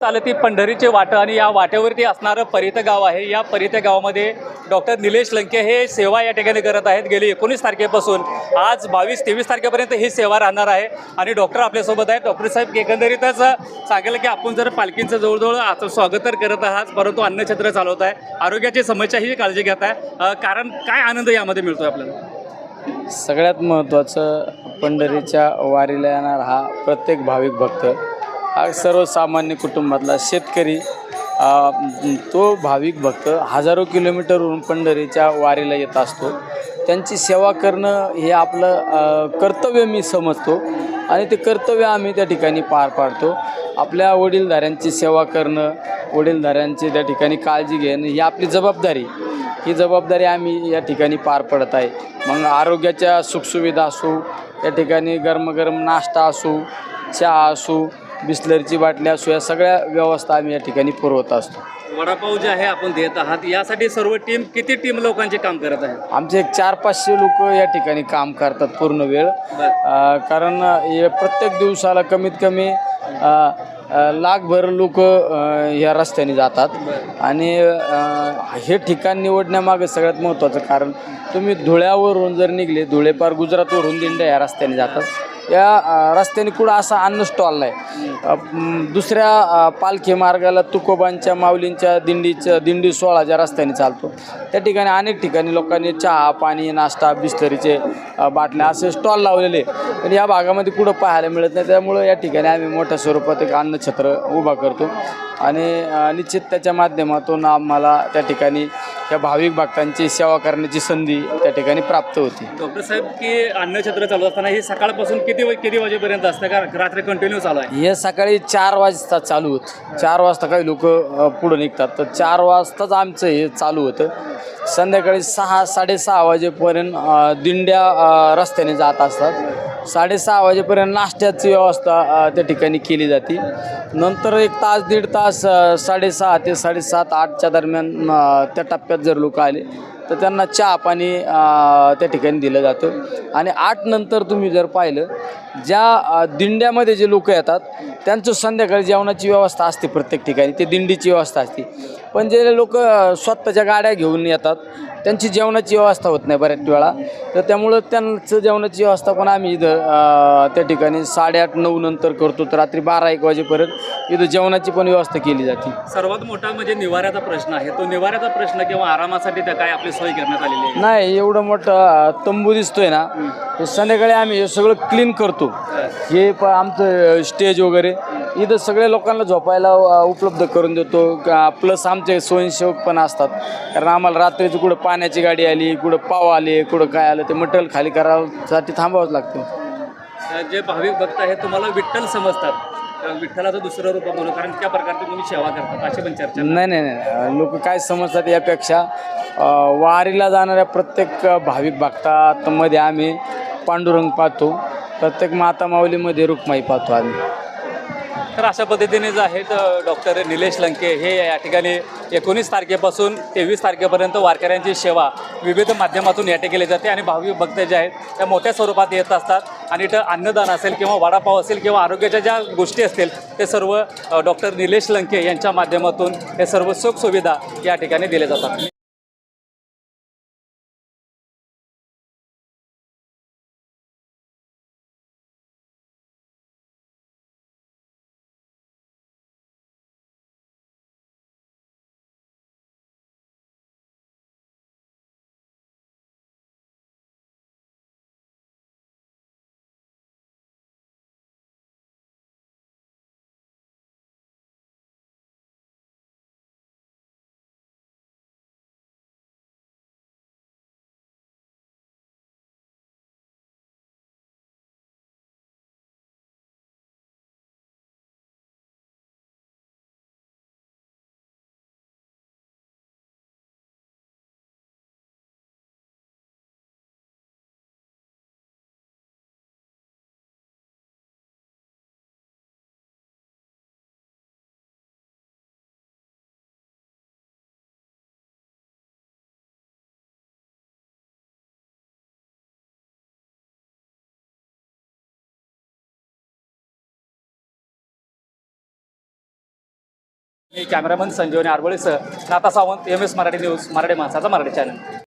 आलं ती पंढरीचे वाटं आणि या वाटेवरती असणारं परित गाव आहे. या परित गावामध्ये डॉक्टर निलेश लंके हे सेवा या ठिकाणी करत आहेत. गेली 19 तारखेपासून आज 22-23 तारखेपर्यंत ही सेवा राहणार आहे. आणि डॉक्टर आपल्यासोबत आहेत. डॉक्टर साहेब, एकंदरीतच सांगेल की आपण जर पालखींचं जवळजवळ आता स्वागत तर करत आहात, परंतु अन्नछत्र चालवत आहे, आरोग्याची समस्याही काळजी घेत आहे. कारण काय आनंद यामध्ये मिळतोय आपल्याला? सगळ्यात महत्त्वाचं, पंढरीच्या वारीला येणार हा प्रत्येक भाविक भक्त, हा सर्वसामान्य कुटुंबातला शेतकरी, तो भाविक भक्त हजारो किलोमीटरवरून पंढरीच्या वारीला येत असतो. त्यांची सेवा करणं हे आपलं कर्तव्य मी समजतो आणि ते कर्तव्य आम्ही त्या ठिकाणी पार पाडतो. आपल्या वडीलधाऱ्यांची सेवा करणं, वडीलधाऱ्यांची त्या ठिकाणी काळजी घेणं ही आपली जबाबदारी. ही जबाबदारी आम्ही या ठिकाणी पार पडत आहे. मग आरोग्याच्या सुखसुविधा असो, या ठिकाणी गरम नाश्ता असो, चहा असो, बिस्लरीची बाटली असो, या सगळ्या व्यवस्था आम्ही या ठिकाणी पुरवत असतो. वडापाव जे आहे आपण देत आहात, यासाठी सर्व किती टीम लोकांचे काम करत आहे? आमचे एक 400-500 लोक या ठिकाणी काम करतात पूर्ण वेळ. कारण हे प्रत्येक दिवसाला कमीत कमी लाखभर लोक या रस्त्याने जातात. आणि हे ठिकाण निवडण्यामागे सगळ्यात महत्त्वाचं कारण, तुम्ही धुळ्यावरून जर निघले, धुळे पार गुजरातवरून दिंड्या या रस्त्याने जातात. या रस्त्याने कुठं असा अन्न स्टॉल आहे. दुसऱ्या पालखी मार्गाला तुकोबांच्या माऊलींच्या दिंडी सोहळा ज्या रस्त्याने चालतो, त्या ठिकाणी अनेक ठिकाणी लोकांनी चहा पाणी नाश्ता बिस्लरीचे बाटल्या असे स्टॉल लावलेले, पण या भागामध्ये कुठं पाहायला मिळत नाही. त्यामुळं या ठिकाणी आम्ही मोठ्या स्वरूपात एक अन्नछत्र उभा करतो आणि निश्चित त्याच्या माध्यमातून आम्हाला त्या ठिकाणी त्या भाविक भक्तांची सेवा करण्याची संधी त्या ठिकाणी प्राप्त होती. डॉक्टर साहेब, की अन्नछत्र चालू असताना हे सकाळपासून किती वाजेपर्यंत असतं का रात्री कंटिन्यू चालू आहे? हे सकाळी 4 वाजता चालू होतं. 4 वाजता काही लोक पुढं निघतात, तर 4 वाजताच आमचं हे चालू होतं. संध्याकाळी 6-6:30 वाजेपर्यंत दिंड्या रस्त्याने जात असतात. 6:30 वाजेपर्यंत नाश्त्याची व्यवस्था त्या ठिकाणी केली जाते. नंतर 1 तास 1.5 तास 6:30 ते 7:30 8च्या दरम्यान त्या टप्प्यात जर लोक आले तर त्यांना चहा पाणी त्या ठिकाणी दिलं जातं. आणि 8 नंतर तुम्ही जर पाहिलं, ज्या दिंड्यामध्ये जे लोक येतात त्यांचं संध्याकाळी जेवणाची व्यवस्था असते प्रत्येक ठिकाणी, ते दिंडीची व्यवस्था असते. पण जे लोक स्वतःच्या गाड्या घेऊन येतात त्यांची जेवणाची व्यवस्था होत नाही बऱ्याच वेळा. तर त्यामुळं त्यांचं जेवणाची व्यवस्था पण आम्ही इथं त्या ठिकाणी 8:30-9 नंतर करतो. तर रात्री 12-1 वाजेपर्यंत इथं जेवणाची पण व्यवस्था केली जाते. सर्वात मोठा म्हणजे निवाऱ्याचा प्रश्न आहे. तो निवाऱ्याचा प्रश्न किंवा आरामासाठी त्या काय आपली सोय करण्यात आलेली आहे? नाही, एवढं मोठं तंबू दिसतोय ना, तर संध्याकाळी आम्ही हे सगळं क्लीन करतो. हे आमचं स्टेज वगैरे इथं सगळ्या लोकांना झोपायला उपलब्ध करून देतो. प्लस आमचे स्वयंसेवक पण असतात, कारण आम्हाला रात्रीचं कुठं पाण्याची गाडी आली, कुठं पाव आले, कुठं काय आलं, ते मटेरियल खाली करायसाठी थांबावंच लागतं. जे भाविक भक्त आहेत तुम्हाला विठ्ठल समजतात, विठ्ठलाचं दुसरं रूप बोलू, कारण त्या प्रकारची तुम्ही सेवा करतात अशी पण चर्चा? नाही, लोक काय समजतात यापेक्षा वारीला जाणाऱ्या प्रत्येक भाविक भक्तामध्ये आम्ही पांडुरंग पाहतो, प्रत्येक माता माऊलीमध्ये रुक्माई पाहतो आम्ही. तर अशा पद्धतीने जे आहेत डॉक्टर निलेश लंके हे या ठिकाणी 19 तारखेपासून 23 तारखेपर्यंत वारकऱ्यांची सेवा विविध माध्यमातून या ठिकाणी केली जाते. आणि भाविक भक्त जे आहेत त्या मोठ्या स्वरूपात येत असतात. आणि इथं अन्नदान असेल किंवा वडापाव असेल किंवा आरोग्याच्या ज्या गोष्टी असतील ते सर्व डॉक्टर निलेश लंके यांच्या माध्यमातून हे सर्व सुखसुविधा या ठिकाणी दिल्या जातात. मी कॅमेरामन संजीवनी आरबोळेसह नाता सावंत, MS मराठी न्यूज, मराठी माणसाचा मराठी चॅनल.